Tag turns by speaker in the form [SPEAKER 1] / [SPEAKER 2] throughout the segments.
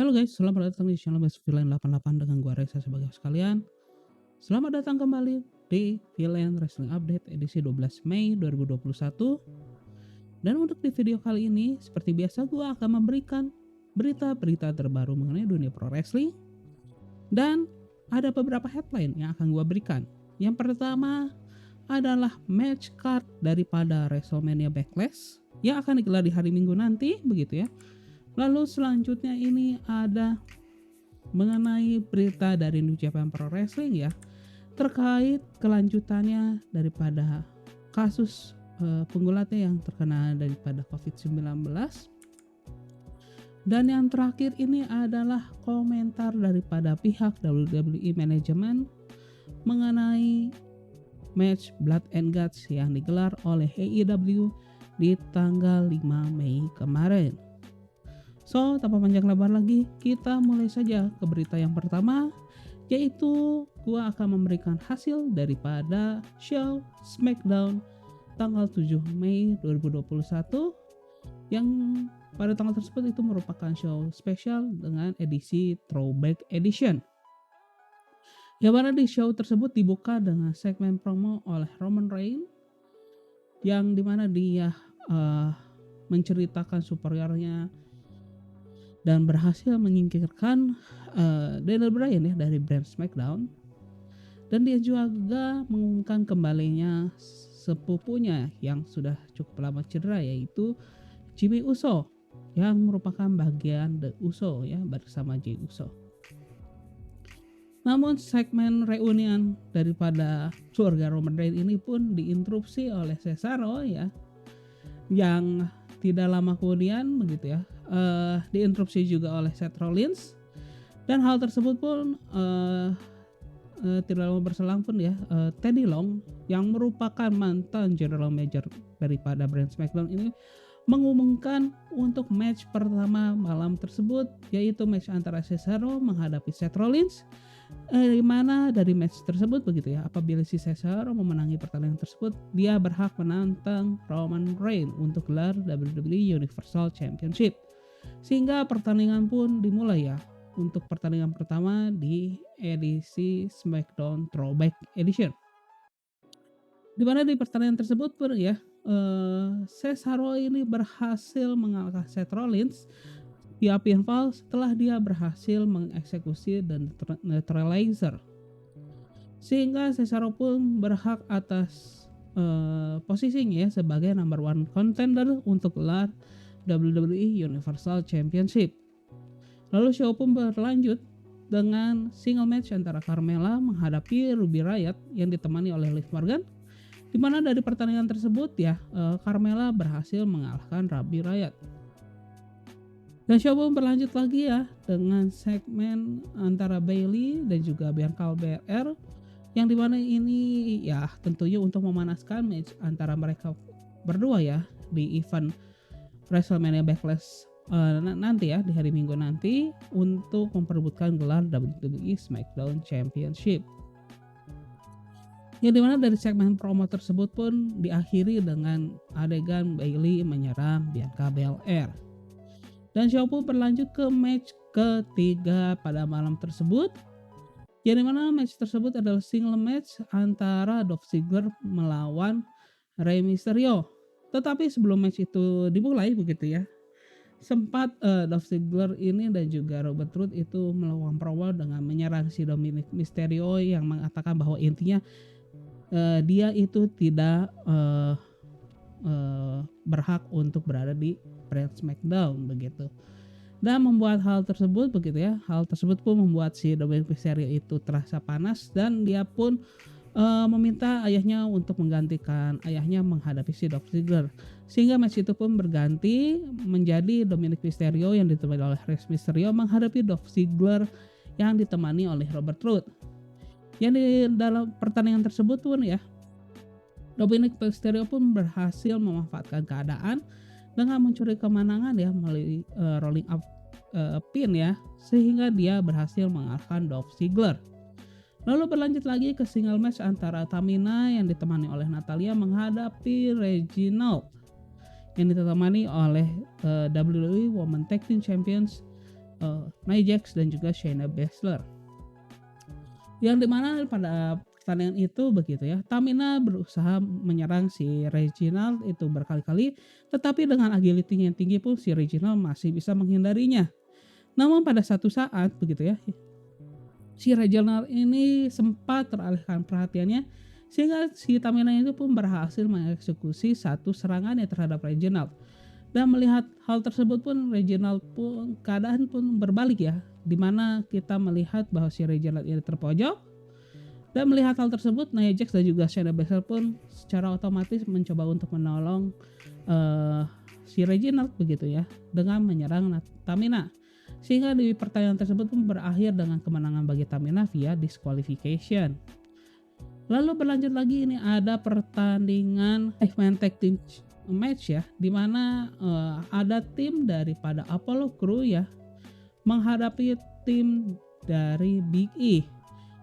[SPEAKER 1] Halo guys, selamat datang di channel Best Villain 88 dengan gua Reza sebagai host kalian. Selamat datang kembali di Villain Wrestling Update edisi 12 Mei 2021. Dan untuk di video kali ini, seperti biasa gua akan memberikan berita-berita terbaru mengenai dunia pro wrestling. Dan ada beberapa headline yang akan gua berikan. Yang pertama adalah match card daripada WrestleMania Backlash yang akan digelar di hari Minggu nanti, begitu ya. Lalu selanjutnya ini ada mengenai berita dari New Japan Pro Wrestling ya, terkait kelanjutannya daripada kasus penggulatnya yang terkena daripada COVID-19. Dan yang terakhir ini adalah komentar daripada pihak WWE Management mengenai match Blood and Guts yang digelar oleh AEW di tanggal 5 Mei kemarin. So, tanpa panjang lebar lagi, kita mulai saja ke berita yang pertama, yaitu gua akan memberikan hasil daripada show SmackDown tanggal 7 Mei 2021 yang pada tanggal tersebut itu merupakan show spesial dengan edisi Throwback Edition. Yang mana di show tersebut dibuka dengan segmen promo oleh Roman Reigns yang dimana dia menceritakan superiornya dan berhasil menyingkirkan Daniel Bryan ya dari brand SmackDown. Dan dia juga mengumumkan kembalinya sepupunya yang sudah cukup lama cedera, yaitu Jimmy Uso yang merupakan bagian The Uso ya bersama Jey Uso. Namun segmen reunian daripada keluarga Roman Reigns ini pun diinterupsi oleh Cesaro ya, yang tidak lama kemudian begitu ya diinterupsi juga oleh Seth Rollins. Dan hal tersebut pun tidak lama berselang pun ya Teddy Long yang merupakan mantan general manager daripada brand SmackDown ini mengumumkan untuk match pertama malam tersebut, yaitu match antara Cesaro menghadapi Seth Rollins, di mana dari match tersebut begitu ya, apabila si Cesaro memenangi pertandingan tersebut, dia berhak menantang Roman Reigns untuk gelar WWE Universal Championship. Sehingga pertandingan pun dimulai ya untuk pertandingan pertama di edisi SmackDown Throwback Edition. Di mana di pertandingan tersebut pun ya Cesaro ini berhasil mengalahkan Seth Rollins via pinfall setelah dia berhasil mengeksekusi dan neutralizer. Sehingga Cesaro pun berhak atas posisinya ya sebagai number one contender untuk gelar WWE Universal Championship. Lalu show pun berlanjut dengan single match antara Carmella menghadapi Ruby Riott yang ditemani oleh Liv Morgan, di mana dari pertandingan tersebut ya Carmella berhasil mengalahkan Ruby Riott. Dan show pun berlanjut lagi ya dengan segmen antara Bayley dan juga Bianca Belair, yang dimana ini ya tentunya untuk memanaskan match antara mereka berdua ya di event WrestleMania Backlash nanti ya di hari Minggu nanti untuk memperebutkan gelar WWE SmackDown Championship. Yang dimana dari segmen promo tersebut pun diakhiri dengan adegan Bayley menyerang Bianca Belair. Dan show pun berlanjut ke match ketiga pada malam tersebut, yang dimana match tersebut adalah single match antara Dolph Ziggler melawan Rey Mysterio. Tetapi sebelum match itu dimulai begitu ya, sempat Dolph Ziggler ini dan juga Robert Roode itu melakukan promo dengan menyerang si Dominic Mysterio yang mengatakan bahwa intinya dia itu tidak berhak untuk berada di brand SmackDown begitu. Dan membuat hal tersebut begitu ya, hal tersebut pun membuat si Dominic Mysterio itu terasa panas dan dia pun meminta ayahnya untuk menggantikan ayahnya menghadapi si Dolph Ziggler. Sehingga match itu pun berganti menjadi Dominic Mysterio yang ditemani oleh Rey Mysterio menghadapi Dolph Ziggler yang ditemani oleh Robert Roode. Yang di dalam pertandingan tersebut pun ya Dominic Mysterio pun berhasil memanfaatkan keadaan dengan mencuri kemenangan ya melalui rolling up pin ya, sehingga dia berhasil mengalahkan Dolph Ziggler. Lalu berlanjut lagi ke single match antara Tamina yang ditemani oleh Natalya menghadapi Reginald yang ditemani oleh WWE Women Tag Team Champions Nia Jax dan juga Shayna Baszler. Yang dimana pada pertandingan itu begitu ya, Tamina berusaha menyerang si Reginald itu berkali-kali, tetapi dengan agility yang tinggi pun si Reginald masih bisa menghindarinya. Namun pada satu saat begitu ya, si Reginald ini sempat teralihkan perhatiannya sehingga si Tamina itu pun berhasil mengeksekusi satu serangannya terhadap Reginald. Dan melihat hal tersebut pun Reginald pun keadaan pun berbalik ya, dimana kita melihat bahwa si Reginald ini terpojok, dan melihat hal tersebut Nia Jax dan juga Shayna Baszler pun secara otomatis mencoba untuk menolong si Reginald begitu ya dengan menyerang Tamina, sehingga di pertandingan tersebut pun berakhir dengan kemenangan bagi Tamina via disqualification. Lalu berlanjut lagi, ini ada pertandingan 5-man tag team match ya, dimana ada tim daripada Apollo Crew ya menghadapi tim dari Big E,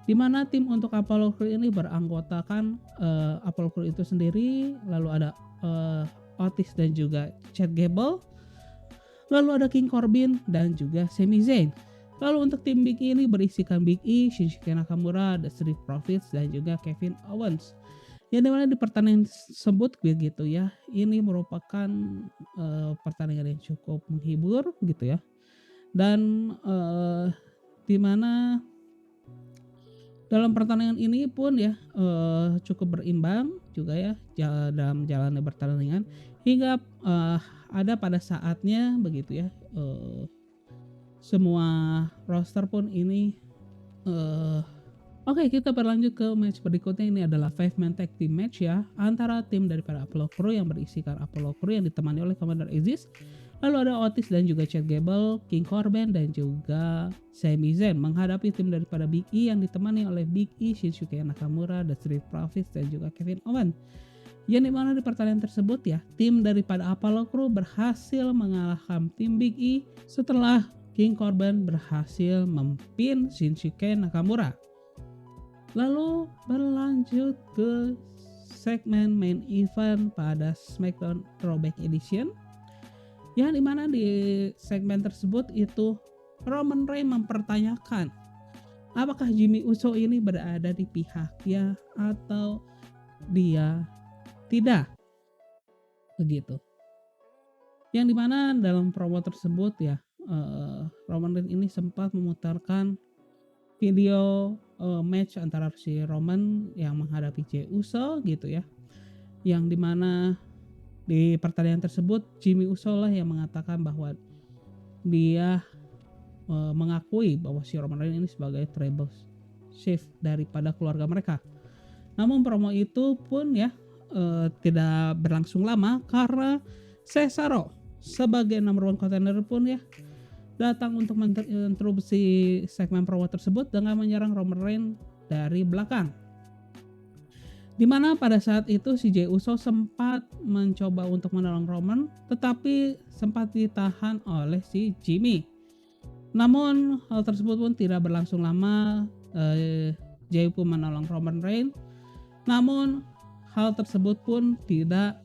[SPEAKER 1] dimana tim untuk Apollo Crew ini beranggotakan Apollo Crew itu sendiri, lalu ada Otis dan juga Chad Gable, lalu ada King Corbin dan juga Sami Zayn. Lalu untuk tim Big E ini berisikan Big E, Shinsuke Nakamura, The Street Profits dan juga Kevin Owens. Yang dimana di pertandingan tersebut begitu ya, ini merupakan pertandingan yang cukup menghibur gitu ya, dan dimana dalam pertandingan ini pun ya cukup berimbang juga ya dalam jalannya pertandingan, hingga ada pada saatnya begitu ya semua roster pun ini Oke, kita berlanjut ke match berikutnya. Ini adalah 5-man tag team match ya, antara tim daripada Apollo Crew yang berisikan Apollo Crew yang ditemani oleh Commander Aziz, lalu ada Otis dan juga Chad Gable, King Corbin dan juga Sami Zayn menghadapi tim daripada Big E yang ditemani oleh Big E, Shinsuke Nakamura, The Street Profits dan juga Kevin Owens. Yang dimana di pertandingan tersebut ya, tim daripada Apollo Crew berhasil mengalahkan tim Big E setelah King Corbin berhasil mempin Shinsuke Nakamura. Lalu berlanjut ke segmen main event pada SmackDown Throwback Edition, yang dimana di segmen tersebut itu Roman Reigns mempertanyakan apakah Jimmy Uso ini berada di pihaknya atau dia tidak, begitu. Yang dimana dalam promo tersebut ya, Roman Reigns ini sempat memutarkan video match antara si Roman yang menghadapi Jey Uso gitu ya, yang dimana di pertandingan tersebut Jimmy Uso lah yang mengatakan bahwa dia mengakui bahwa si Roman Reigns ini sebagai tribal chief daripada keluarga mereka. Namun promo itu pun ya tidak berlangsung lama karena Cesaro sebagai number one contender pun ya datang untuk menginterupsi segmen promo tersebut dengan menyerang Roman Reigns dari belakang. Dimana pada saat itu si Jey Uso sempat mencoba untuk menolong Roman, tetapi sempat ditahan oleh si Jimmy. Namun hal tersebut pun tidak berlangsung lama, Jey pun menolong Roman Reigns. Namun hal tersebut pun tidak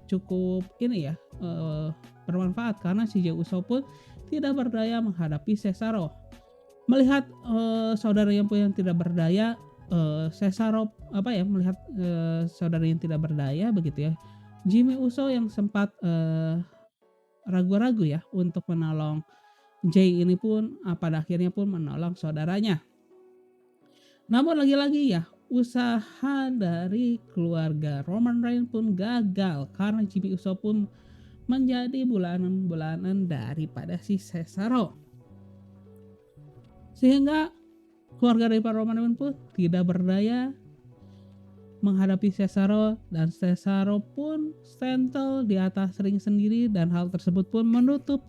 [SPEAKER 1] cukup bermanfaat karena si Jey Uso pun tidak berdaya menghadapi Cesaro. Melihat saudara yang tidak berdaya, Cesaro melihat saudara yang tidak berdaya begitu ya, Jimmy Uso yang sempat ragu-ragu ya untuk menolong Jey ini pun pada akhirnya pun menolong saudaranya. Namun lagi-lagi ya, usaha dari keluarga Roman Reigns pun gagal karena Jimmy Uso pun menjadi bulanan-bulanan daripada si Cesaro, sehingga keluarga daripada Roman Reigns pun tidak berdaya menghadapi Cesaro, dan Cesaro pun stentel di atas ring sendiri, dan hal tersebut pun menutup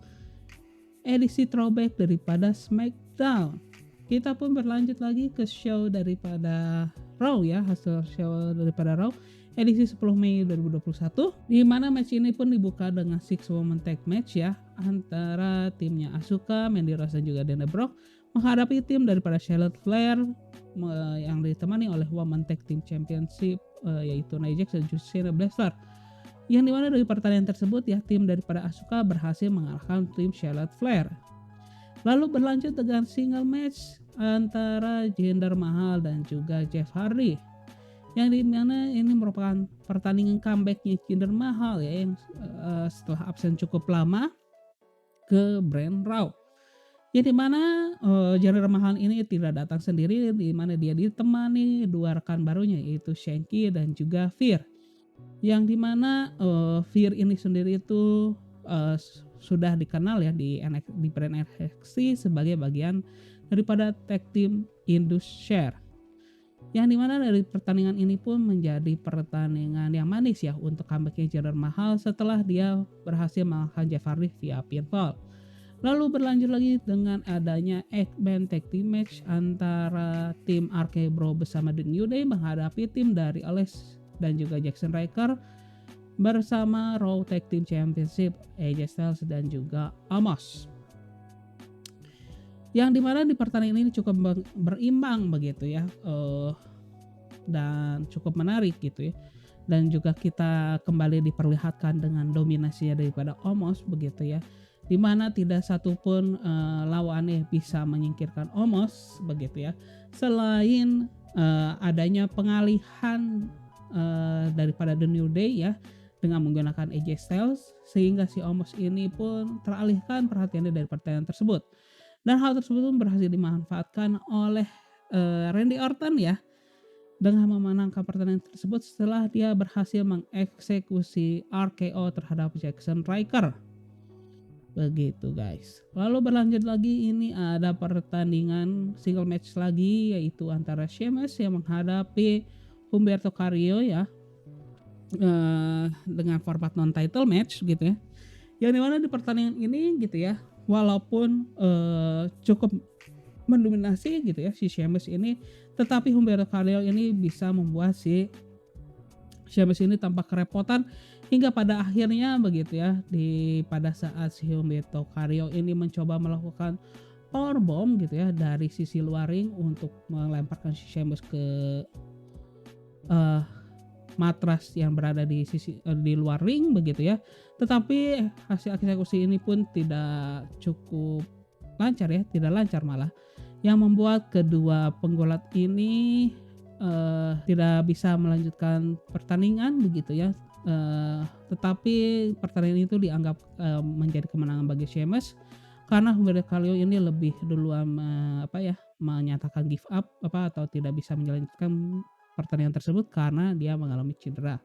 [SPEAKER 1] edisi throwback daripada SmackDown. Kita pun berlanjut lagi ke show daripada Raw ya, hasil show daripada Raw edisi 10 Mei 2021, di mana match ini pun dibuka dengan 6-woman tag match ya, antara timnya Asuka, Mandy Rose dan juga Dana Brooke menghadapi tim daripada Charlotte Flair yang ditemani oleh Women Tag Team Championship yaitu Nia Jax dan Shayna Baszler. Yang dimana dari pertandingan tersebut ya, tim daripada Asuka berhasil mengalahkan tim Charlotte Flair. Lalu berlanjut dengan single match antara Jinder Mahal dan juga Jeff Hardy, yang dimana ini merupakan pertandingan comebacknya Jinder Mahal ya, yang setelah absen cukup lama ke Brand Raw. Ya dimana Jinder Mahal ini tidak datang sendiri, dimana dia ditemani dua rekan barunya yaitu Shanky dan juga Fear. Yang dimana Fear ini sendiri itu sudah dikenal ya di brand NXT sebagai bagian daripada tag team Indus Share. Yang dimana dari pertandingan ini pun menjadi pertandingan yang manis ya untuk comebacknya Jinder Mahal setelah dia berhasil mengalahkan Jeff Hardy via pinfall. Lalu berlanjut lagi dengan adanya 8-man tag team match antara tim RK Bro bersama The New Day menghadapi tim dari Alex dan juga Jackson Ryker bersama Raw Tag Team Championship AJ Styles dan juga Omos. Yang dimana di pertandingan ini cukup berimbang begitu ya, dan cukup menarik gitu ya. Dan juga kita kembali diperlihatkan dengan dominasinya daripada Omos begitu ya, dimana tidak satupun lawannya bisa menyingkirkan Omos begitu ya, selain adanya pengalihan daripada The New Day ya dengan menggunakan AJ Styles, sehingga si Omos ini pun teralihkan perhatiannya dari pertandingan tersebut. Dan hal tersebut pun berhasil dimanfaatkan oleh Randy Orton ya, dengan memenangkan pertandingan tersebut setelah dia berhasil mengeksekusi RKO terhadap Jackson Ryker. Begitu guys. Lalu berlanjut lagi, ini ada pertandingan single match lagi yaitu antara Sheamus yang menghadapi Humberto Carrillo ya, dengan format non title match gitu ya. Yang dimana di pertandingan ini gitu ya, walaupun cukup mendominasi gitu ya si Sheamus ini, tetapi Humberto Carrillo ini bisa membuat si Sheamus ini tampak kerepotan hingga pada akhirnya begitu ya, pada saat si Humberto Carrillo ini mencoba melakukan powerbomb gitu ya dari sisi luar ring untuk melemparkan si Sheamus ke matras yang berada di luar ring begitu ya, tetapi hasil eksekusi ini pun tidak cukup lancar ya, tidak lancar malah, yang membuat kedua penggulat ini tidak bisa melanjutkan pertandingan begitu ya, tetapi pertandingan itu dianggap menjadi kemenangan bagi Sheamus karena Humberto Carrillo ini lebih duluan menyatakan give up atau tidak bisa melanjutkan pertandingan tersebut karena dia mengalami cedera.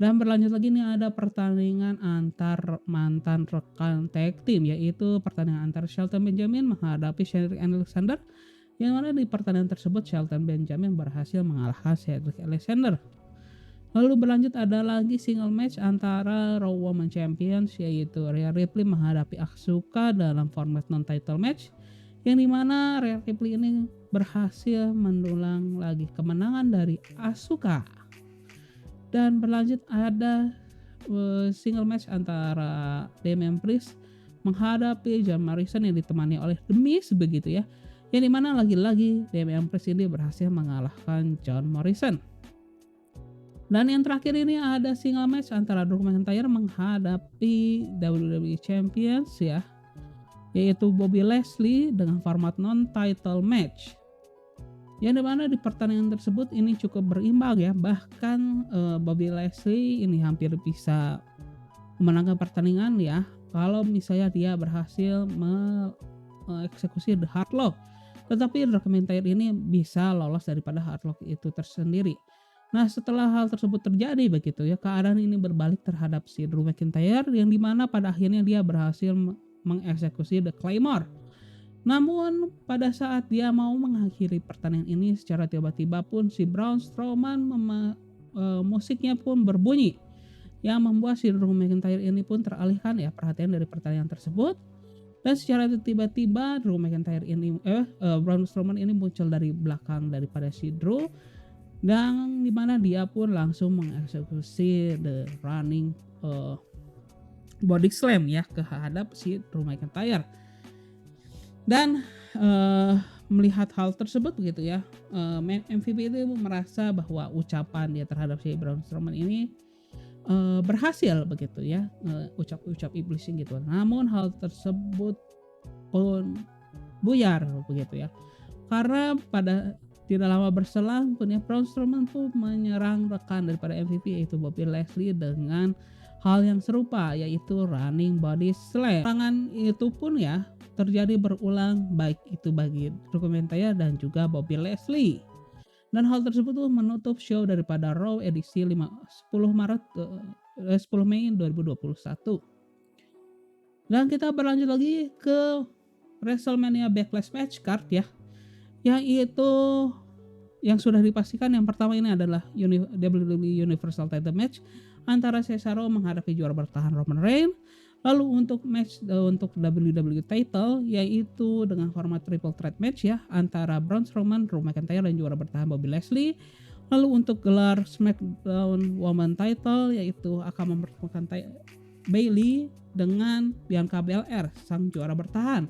[SPEAKER 1] Dan berlanjut lagi nih ada pertandingan antar mantan rekan tag team, yaitu pertandingan antar Shelton Benjamin menghadapi Cedric Alexander, yang mana di pertandingan tersebut Shelton Benjamin berhasil mengalahkan Cedric Alexander. Lalu berlanjut ada lagi single match antara Raw Women's Champions yaitu Rhea Ripley menghadapi Asuka dalam format non title match, yang dimana Rhea Ripley ini berhasil mendulang lagi kemenangan dari Asuka. Dan berlanjut ada single match antara Damian Priest menghadapi John Morrison yang ditemani oleh The Miz begitu ya, yang dimana lagi-lagi Damian Priest ini berhasil mengalahkan John Morrison. Dan yang terakhir ini ada single match antara Drew McIntyre menghadapi WWE Champions ya, yaitu Bobby Lashley dengan format non-title match. Yang dimana di pertandingan tersebut ini cukup berimbang ya, bahkan Bobby Lashley ini hampir bisa memenangkan pertandingan ya kalau misalnya dia berhasil mengeksekusi The Hard Lock, tetapi Drew McIntyre ini bisa lolos daripada Hard Lock itu tersendiri. Nah setelah hal tersebut terjadi begitu ya, keadaan ini berbalik terhadap si Drew McIntyre, yang dimana pada akhirnya dia berhasil mengeksekusi The Claymore. Namun pada saat dia mau mengakhiri pertandingan ini, secara tiba-tiba pun si Braun Strowman musiknya pun berbunyi, yang membuat si Drew McIntyre ini pun teralihkan ya perhatian dari pertandingan tersebut. Dan secara tiba-tiba Braun Strowman ini muncul dari belakang daripada si Drew, dan dimana dia pun langsung mengeksekusi the running body slam ya kehadap si Drew McIntyre. Dan melihat hal tersebut begitu ya, MVP itu merasa bahwa ucapan dia terhadap si Braun Strowman ini berhasil begitu ya, ucap-ucap iblis gitu. Namun hal tersebut pun buyar begitu ya. Karena pada tidak lama berselang pun ya Braun Strowman pun menyerang rekan daripada MVP yaitu Bobby Lashley dengan hal yang serupa yaitu running body slam. Serangan itu pun ya terjadi berulang baik itu bagi Drew McIntyre dan juga Bobby Lashley. Dan hal tersebut tuh menutup show daripada Raw edisi 10 Mei 2021. Dan kita berlanjut lagi ke WrestleMania Backlash match card ya. Yaitu yang sudah dipastikan yang pertama ini adalah WWE Universal Title match antara Cesaro menghadapi juara bertahan Roman Reigns. Lalu untuk match untuk WWE Title yaitu dengan format triple threat match ya antara Braun Strowman, Drew McIntyre dan juara bertahan Bobby Lashley. Lalu untuk gelar SmackDown Women Title yaitu akan mempertemukan Bayley dengan Bianca Belair sang juara bertahan.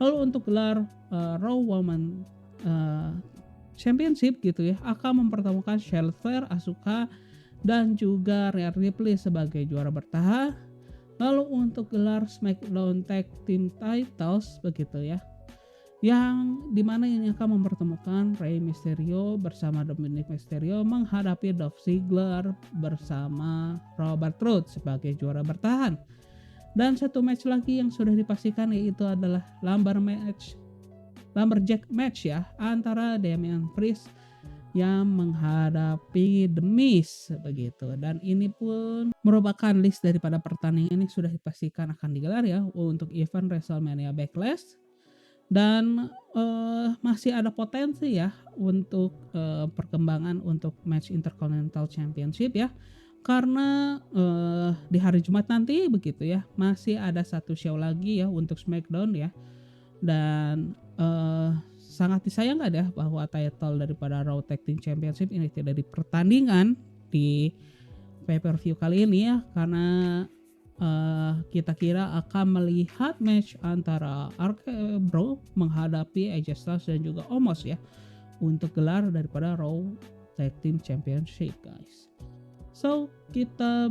[SPEAKER 1] Lalu untuk gelar Raw Women Championship gitu ya akan mempertemukan Charlotte Flair, Asuka dan juga Rhea Ripley sebagai juara bertahan. Lalu untuk gelar SmackDown Tag Team Titles begitu ya, yang dimana ini akan mempertemukan Rey Mysterio bersama Dominic Mysterio menghadapi Dolph Ziggler bersama Robert Roode sebagai juara bertahan. Dan satu match lagi yang sudah dipastikan yaitu adalah Lumberjack match ya antara Damian Priest yang menghadapi The Miz begitu. Dan ini pun merupakan list daripada pertandingan yang sudah dipastikan akan digelar ya untuk event WrestleMania Backlash. Dan masih ada potensi ya untuk perkembangan untuk match Intercontinental Championship ya. Karena di hari Jumat nanti begitu ya masih ada satu show lagi ya untuk SmackDown ya. Dan sangat disayangkan ya bahwa title daripada Raw Tag Team Championship ini tidak dipertandingkan di pay-per-view kali ini ya, karena kita kira akan melihat match antara RK Bro menghadapi AJ Styles dan juga Omos ya untuk gelar daripada Raw Tag Team Championship guys. So kita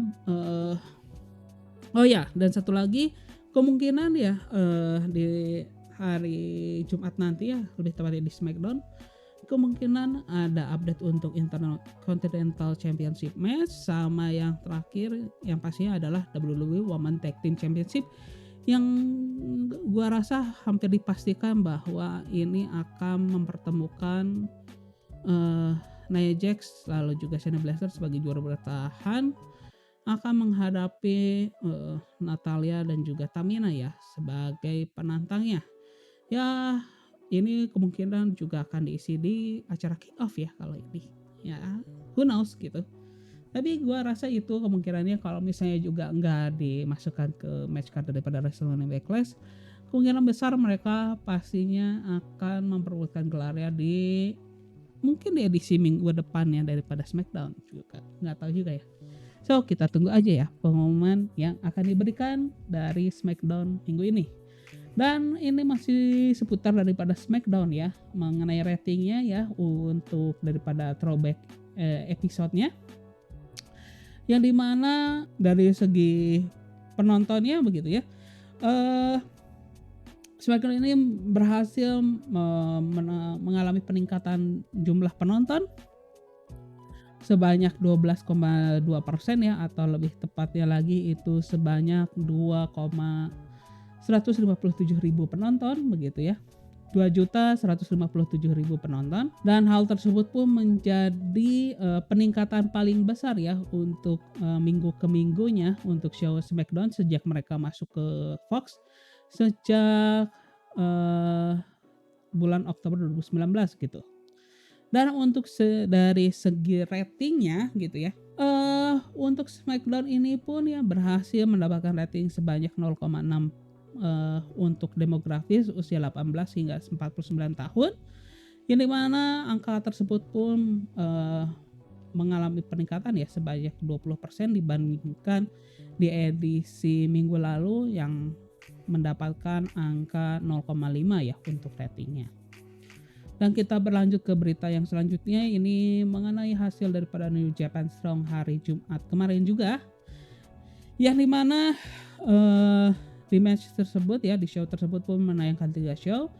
[SPEAKER 1] dan satu lagi kemungkinan ya di hari Jumat nanti ya, lebih tepatnya di SmackDown, kemungkinan ada update untuk Intercontinental Championship match sama yang terakhir yang pastinya adalah WWE Women Tag Team Championship yang gua rasa hampir dipastikan bahwa ini akan mempertemukan Nia Jax lalu juga Shayna Baszler sebagai juara bertahan akan menghadapi Natalya dan juga Tamina ya sebagai penantangnya. Ya, ini kemungkinan juga akan diisi di acara kick off ya kalau ini. Ya, who knows gitu. Tapi gua rasa itu kemungkinannya kalau misalnya juga nggak dimasukkan ke match card daripada WrestleMania Backlash, kemungkinan besar mereka pastinya akan memperebutkan gelarnya di mungkin di edisi minggu depan ya daripada SmackDown juga. Nggak tahu juga ya. So, kita tunggu aja ya pengumuman yang akan diberikan dari SmackDown minggu ini. Dan ini masih seputar daripada SmackDown ya, mengenai ratingnya ya untuk daripada throwback episodenya. Yang dimana dari segi penontonnya begitu ya, SmackDown ini berhasil mengalami peningkatan jumlah penonton sebanyak 12,2% ya, atau lebih tepatnya lagi itu sebanyak 2,157.000 penonton begitu ya, 2.157.000 penonton. Dan hal tersebut pun menjadi peningkatan paling besar ya untuk minggu ke minggunya untuk show SmackDown sejak mereka masuk ke Fox sejak bulan Oktober 2019 gitu. Dan untuk dari segi ratingnya gitu ya, untuk SmackDown ini pun ya berhasil mendapatkan rating sebanyak 0,6 untuk demografis usia 18 hingga 49 tahun, yang dimana angka tersebut pun mengalami peningkatan ya sebanyak 20% dibandingkan di edisi minggu lalu yang mendapatkan angka 0,5 ya untuk ratingnya. Dan kita berlanjut ke berita yang selanjutnya, ini mengenai hasil daripada New Japan Strong hari Jumat kemarin juga, yang dimana Di match tersebut ya, di show tersebut pun menayangkan 3 show.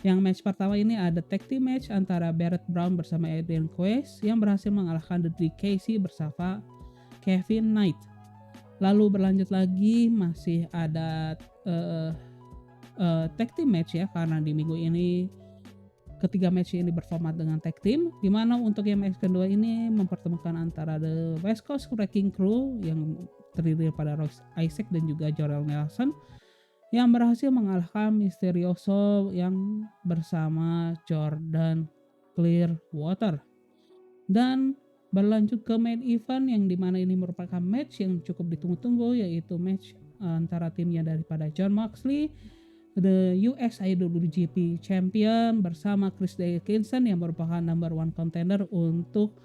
[SPEAKER 1] Yang match pertama ini ada tag team match antara Barrett Brown bersama Adrian Quest yang berhasil mengalahkan The DKC bersama Kevin Knight. Lalu berlanjut lagi masih ada tag team match ya, karena di minggu ini ketiga match ini berformat dengan tag team, dimana untuk yang match kedua ini mempertemukan antara The West Coast Wrecking Crew yang terdiri pada Royce Isaac dan juga Jorel Nelson yang berhasil mengalahkan Mysterioso yang bersama Jordan Clearwater. Dan berlanjut ke main event yang dimana ini merupakan match yang cukup ditunggu-tunggu, yaitu match antara timnya daripada Jon Moxley, the US IWGP Champion bersama Chris Dickinson yang merupakan number one contender untuk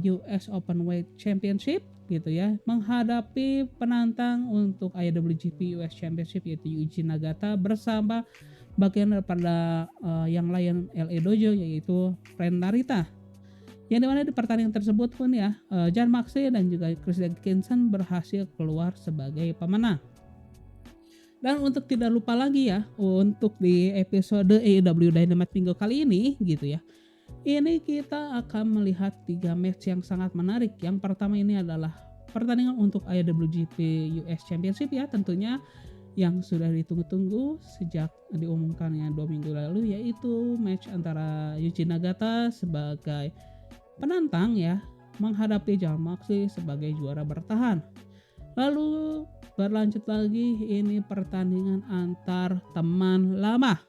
[SPEAKER 1] US Openweight Championship gitu ya, menghadapi penantang untuk IWGP US Championship yaitu Yuji Nagata bersama bagian daripada yang lain LA Dojo yaitu Ren Narita. Yang dimana di pertandingan tersebut pun ya, Jon Moxley dan juga Chris Dickinson berhasil keluar sebagai pemenang. Dan untuk tidak lupa lagi ya, untuk di episode AEW Dynamite minggu kali ini gitu ya, ini kita akan melihat 3 match yang sangat menarik. Yang pertama ini adalah pertandingan untuk IWGP US Championship ya, tentunya yang sudah ditunggu-tunggu sejak diumumkannya 2 minggu lalu, yaitu match antara Yuji Nagata sebagai penantang ya menghadapi Jon Moxley sebagai juara bertahan. Lalu berlanjut lagi ini pertandingan antar teman lama,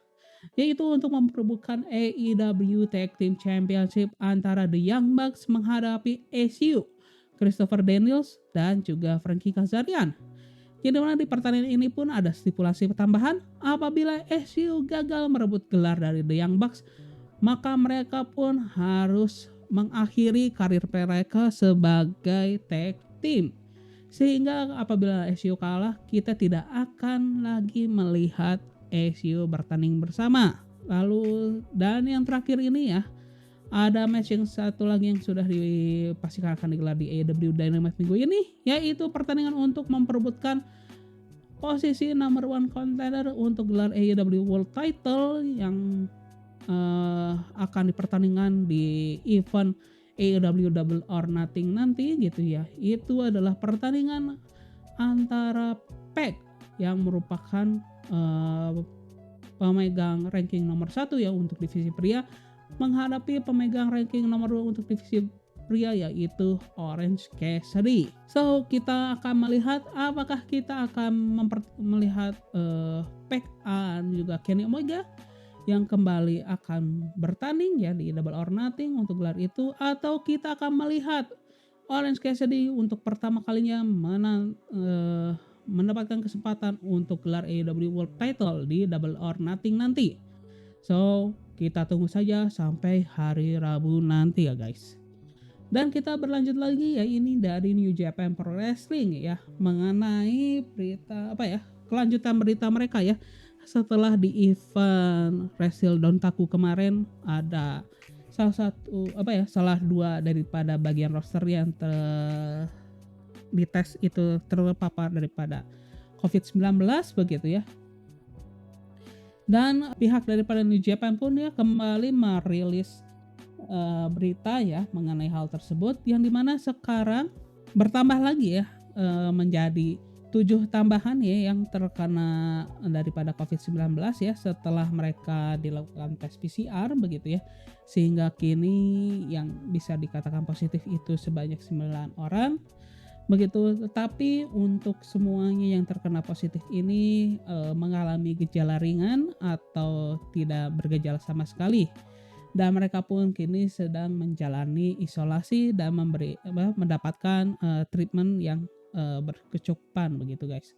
[SPEAKER 1] yaitu untuk memperebutkan AEW Tag Team Championship antara The Young Bucks menghadapi SCU, Christopher Daniels dan juga Frankie Kazarian. Jadi mana di pertandingan ini pun ada stipulasi tambahan, apabila SCU gagal merebut gelar dari The Young Bucks, maka mereka pun harus mengakhiri karir mereka sebagai tag team. Sehingga apabila SCU kalah, kita tidak akan lagi melihat SCU bertanding bersama. Lalu dan yang terakhir ini ya, ada match yang satu lagi yang sudah dipastikan akan digelar di AEW Dynamite minggu ini, yaitu pertandingan untuk memperebutkan posisi number one contender untuk gelar AEW World Title yang akan dipertandingkan di event AEW Double or Nothing nanti gitu ya. Itu adalah pertandingan antara PAC yang merupakan pemegang ranking nomor 1 ya untuk divisi pria menghadapi pemegang ranking nomor 2 untuk divisi pria yaitu Orange Cassidy. So kita akan melihat apakah kita akan melihat PAC dan juga Kenny Omega yang kembali akan bertanding ya di Double or Nothing untuk gelar itu, atau kita akan melihat Orange Cassidy untuk pertama kalinya mendapatkan kesempatan untuk gelar AEW World Title di Double or Nothing nanti. So kita tunggu saja sampai hari Rabu nanti ya guys. Dan kita berlanjut lagi ya, ini dari New Japan Pro Wrestling ya, mengenai berita kelanjutan berita mereka ya. Setelah di event Wrestle Dontaku kemarin ada salah dua daripada bagian roster yang dites itu terpapar daripada COVID-19 begitu ya. Dan pihak daripada New Japan pun ya kembali merilis berita ya mengenai hal tersebut, yang dimana sekarang bertambah lagi ya menjadi 7 tambahan ya yang terkena daripada COVID-19 ya setelah mereka dilakukan tes PCR begitu ya, sehingga kini yang bisa dikatakan positif itu sebanyak 9 orang begitu. Tetapi untuk semuanya yang terkena positif ini mengalami gejala ringan atau tidak bergejala sama sekali, dan mereka pun kini sedang menjalani isolasi dan mendapatkan treatment yang berkecukupan begitu guys.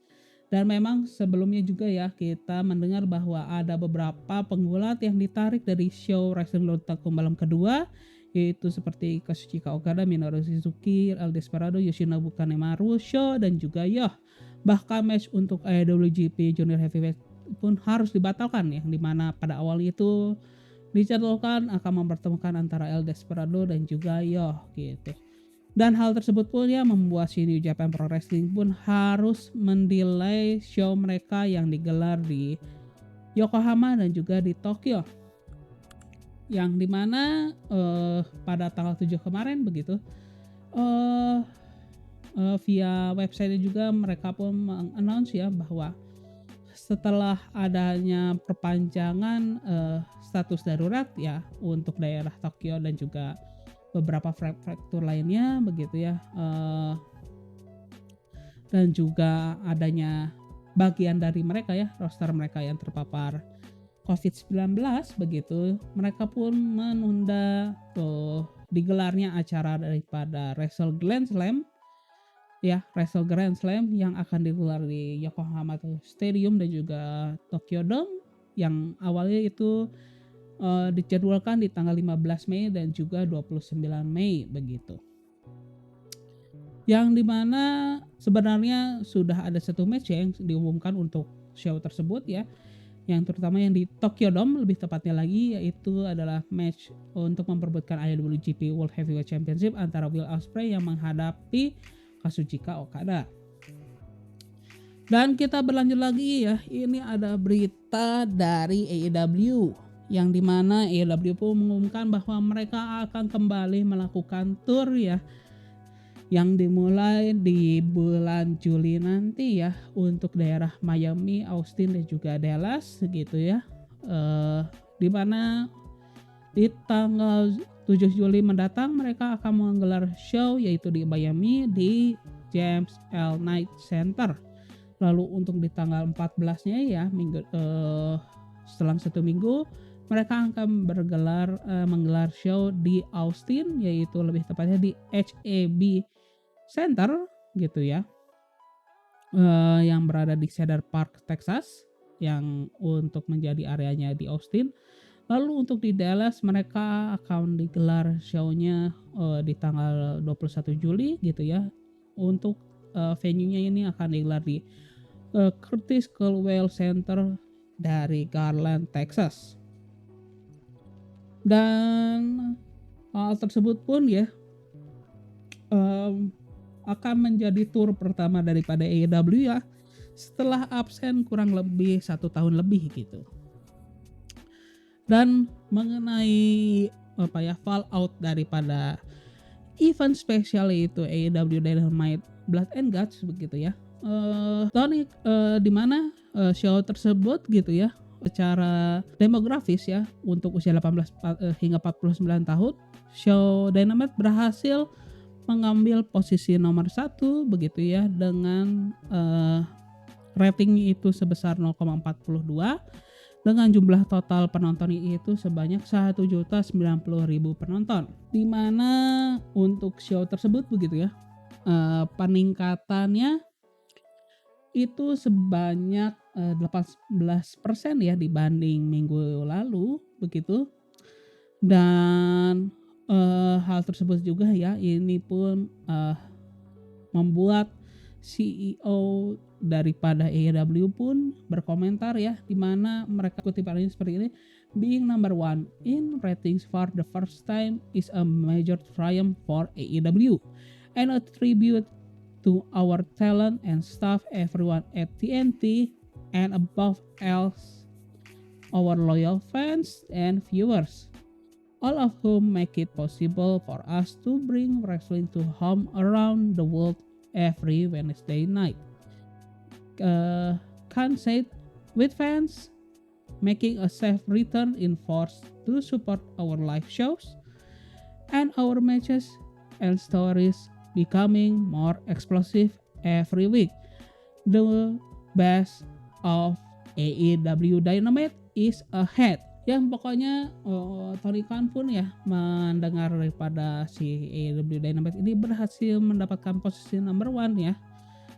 [SPEAKER 1] Dan memang sebelumnya juga ya kita mendengar bahwa ada beberapa penggulat yang ditarik dari show Wrestling Dontaku malam kedua, yaitu seperti Kazuchika Okada, Minoru Suzuki, El Desperado, Yoshinobu Kanemaru, Sho dan juga Yoh. Bahkan match untuk IWGP Junior Heavyweight pun harus dibatalkan ya, dimana pada awal itu dijadwalkan akan mempertemukan antara El Desperado dan juga Yoh gitu. Dan hal tersebut pun ya membuat si New Japan Pro Wrestling pun harus mendelay show mereka yang digelar di Yokohama dan juga di Tokyo. Yang dimana pada tanggal 7 kemarin begitu, via website juga mereka pun mengannounce ya bahwa setelah adanya perpanjangan status darurat ya untuk daerah Tokyo dan juga beberapa prefektur lainnya begitu ya, dan juga adanya bagian dari mereka ya, roster mereka yang terpapar COVID-19 begitu, mereka pun menunda digelarnya acara daripada Wrestle Grand Slam ya, Wrestle Grand Slam yang akan digelar di Yokohama Stadium dan juga Tokyo Dome yang awalnya itu dijadwalkan di tanggal 15 Mei dan juga 29 Mei begitu. Yang dimana sebenarnya sudah ada satu match yang diumumkan untuk show tersebut ya, yang terutama yang di Tokyo Dome lebih tepatnya lagi, yaitu adalah match untuk memperebutkan IWGP World Heavyweight Championship antara Will Ospreay yang menghadapi Kazuchika Okada. Dan kita berlanjut lagi ya, ini ada berita dari AEW yang dimana AEW pun mengumumkan bahwa mereka akan kembali melakukan tour ya, yang dimulai di bulan Juli nanti ya untuk daerah Miami, Austin dan juga Dallas gitu ya, dimana di tanggal 7 Juli mendatang mereka akan menggelar show yaitu di Miami di James L. Knight Center. Lalu untuk di tanggal 14-nya ya minggu selang satu minggu mereka akan menggelar show di Austin, yaitu lebih tepatnya di HAB Center gitu ya, yang berada di Cedar Park, Texas, yang untuk menjadi areanya di Austin. Lalu untuk di Dallas mereka akan digelar show-nya di tanggal 21 Juli gitu ya. Untuk venue-nya ini akan digelar di Curtis Culwell Center dari Garland, Texas. Dan hal tersebut pun ya akan menjadi tour pertama daripada AEW ya setelah absen kurang lebih 1 tahun lebih gitu. Dan mengenai fallout daripada event spesial yaitu AEW Dynamite Blood and Guts begitu ya, Tony di mana show tersebut gitu ya secara demografis ya untuk usia 18 hingga 49 tahun, show Dynamite berhasil mengambil posisi nomor 1 begitu ya dengan rating itu sebesar 0,42 dengan jumlah total penonton itu sebanyak 1.090.000 penonton. Di mana untuk show tersebut begitu ya, peningkatannya itu sebanyak 18% ya dibanding minggu lalu begitu. Dan hal tersebut juga ya ini pun membuat CEO daripada AEW pun berkomentar ya, di mana mereka kutipannya seperti ini, being number 1 in ratings for the first time is a major triumph for AEW and a tribute to our talent and staff, everyone at TNT, and above else our loyal fans and viewers, all of whom make it possible for us to bring wrestling to home around the world every Wednesday night. Can't say it with fans making a safe return in force to support our live shows and our matches and stories becoming more explosive every week. The best of AEW Dynamite is ahead. Yang pokoknya Tony Khan pun ya mendengar daripada si AEW Dynamite ini berhasil mendapatkan posisi number 1 ya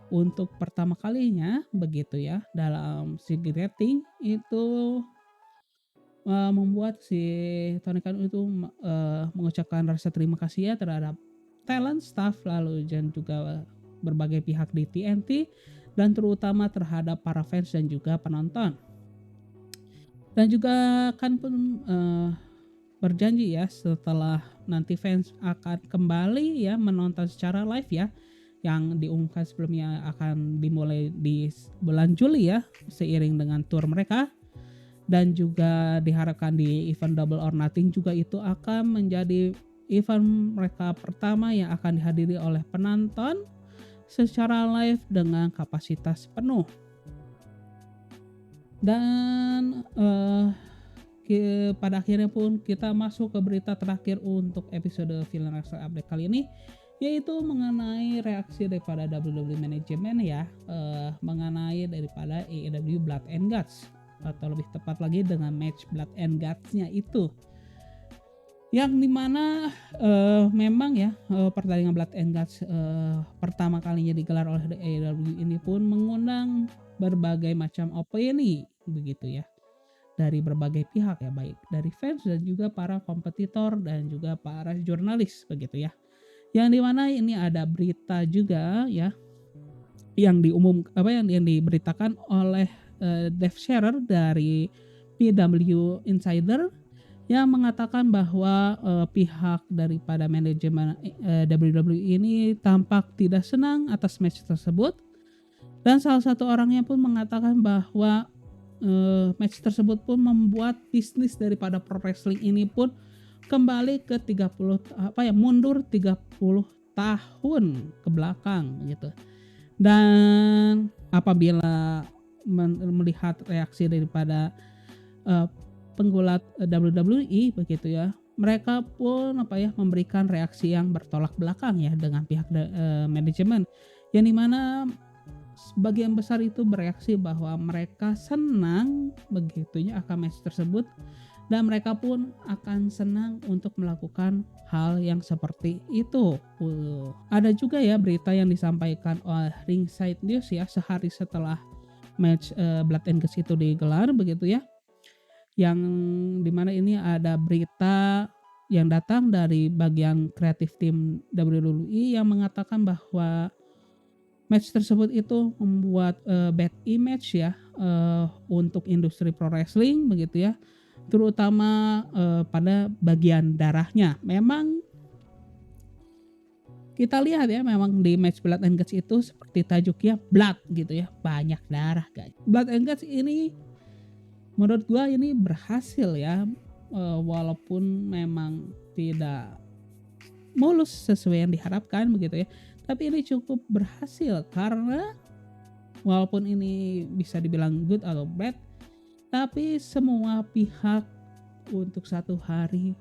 [SPEAKER 1] untuk pertama kalinya begitu ya dalam segi rating itu, membuat si Tony Khan itu mengucapkan rasa terima kasih ya terhadap talent, staff, lalu dan juga berbagai pihak di TNT dan terutama terhadap para fans dan juga penonton. Dan juga kan pun berjanji ya setelah nanti fans akan kembali ya menonton secara live ya, yang diumumkan sebelumnya akan dimulai di bulan Juli ya seiring dengan tour mereka, dan juga diharapkan di event Double or Nothing juga itu akan menjadi event mereka pertama yang akan dihadiri oleh penonton secara live dengan kapasitas penuh. Dan pada akhirnya pun kita masuk ke berita terakhir untuk episode Villain Wrestling Update kali ini, yaitu mengenai reaksi daripada WWE Management ya, mengenai daripada AEW Blood and Guts, atau lebih tepat lagi dengan match Blood and Guts-nya itu, yang dimana memang ya pertandingan Blood and Guts pertama kalinya digelar oleh AEW ini pun mengundang berbagai macam opini begitu ya, dari berbagai pihak ya, baik dari fans dan juga para kompetitor dan juga para jurnalis begitu ya. Yang dimana ini ada berita juga ya yang yang diberitakan oleh Dave Scherer dari PW Insider, yang mengatakan bahwa pihak daripada manajemen WWE ini tampak tidak senang atas match tersebut, dan salah satu orangnya pun mengatakan bahwa match tersebut pun membuat bisnis daripada pro wrestling ini pun kembali ke mundur 30 tahun ke belakang gitu. Dan apabila melihat reaksi daripada penggulat WWE begitu ya, mereka pun memberikan reaksi yang bertolak belakang ya dengan pihak manajemen, yang dimana sebagian besar itu bereaksi bahwa mereka senang begitunya akan match tersebut, dan mereka pun akan senang untuk melakukan hal yang seperti itu. Ada juga ya berita yang disampaikan oleh Ringside News ya sehari setelah match Blood and Guts itu digelar begitu ya, yang dimana ini ada berita yang datang dari bagian kreatif tim WWE yang mengatakan bahwa match tersebut itu membuat bad image ya untuk industri pro wrestling begitu ya, terutama pada bagian darahnya. Memang kita lihat ya, memang di match Blood and Guts itu seperti tajuknya blood gitu ya, banyak darah guys. Blood and Guts ini menurut gua ini berhasil ya, walaupun memang tidak mulus sesuai yang diharapkan begitu ya, tapi ini cukup berhasil karena walaupun ini bisa dibilang good atau bad, tapi semua pihak untuk satu hari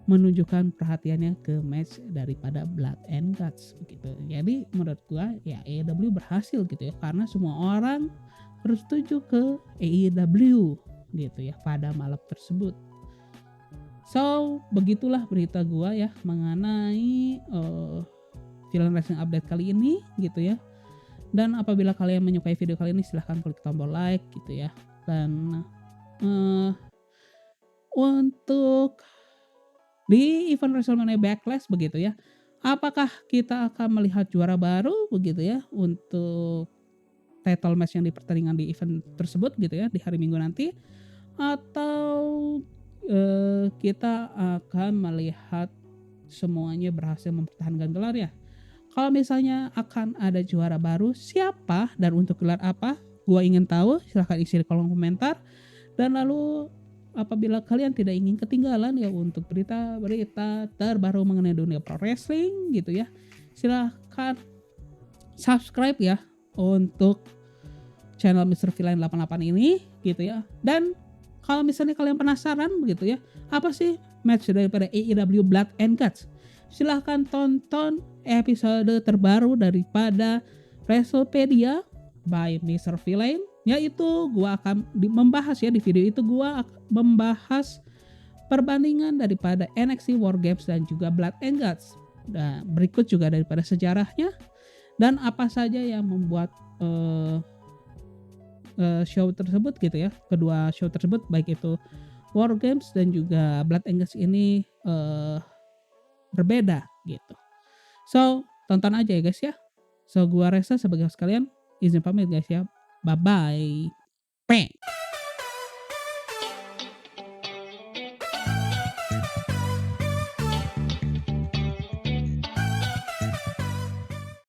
[SPEAKER 1] menunjukkan perhatiannya ke match daripada Blood and Guts begitu. Jadi menurut gua ya AEW berhasil gitu ya, karena semua orang bersetuju ke AEW gitu ya pada malam tersebut. So begitulah berita gua ya mengenai Villain Wrestling Update kali ini gitu ya. Dan apabila kalian menyukai video kali ini, silahkan klik tombol like gitu ya. Dan untuk di event WrestleMania Backlash begitu ya, apakah kita akan melihat juara baru begitu ya untuk title match yang dipertandingkan di event tersebut gitu ya di hari Minggu nanti, atau kita akan melihat semuanya berhasil mempertahankan gelar ya. Kalau misalnya akan ada juara baru, siapa dan untuk gelar apa? Gua ingin tahu, silahkan isi di kolom komentar. Dan lalu apabila kalian tidak ingin ketinggalan ya untuk berita-berita terbaru mengenai dunia pro wrestling gitu ya, silahkan subscribe ya untuk channel Mr. Villain 88 ini gitu ya. Dan kalau misalnya kalian penasaran begitu ya, apa sih match daripada AEW Blood and Guts, silahkan tonton episode terbaru daripada WrestlePedia by Mr. Villain, yaitu gua akan membahas ya, di video itu gua akan membahas perbandingan daripada NXT War Games dan juga Blood and Guts. Dan berikut juga daripada sejarahnya dan apa saja yang membuat show tersebut gitu ya, kedua show tersebut baik itu War Games dan juga Blood and Guts ini berbeda gitu. So tonton aja ya guys ya. So gua Reza sebagai host kalian izin pamit guys ya. Bye bye.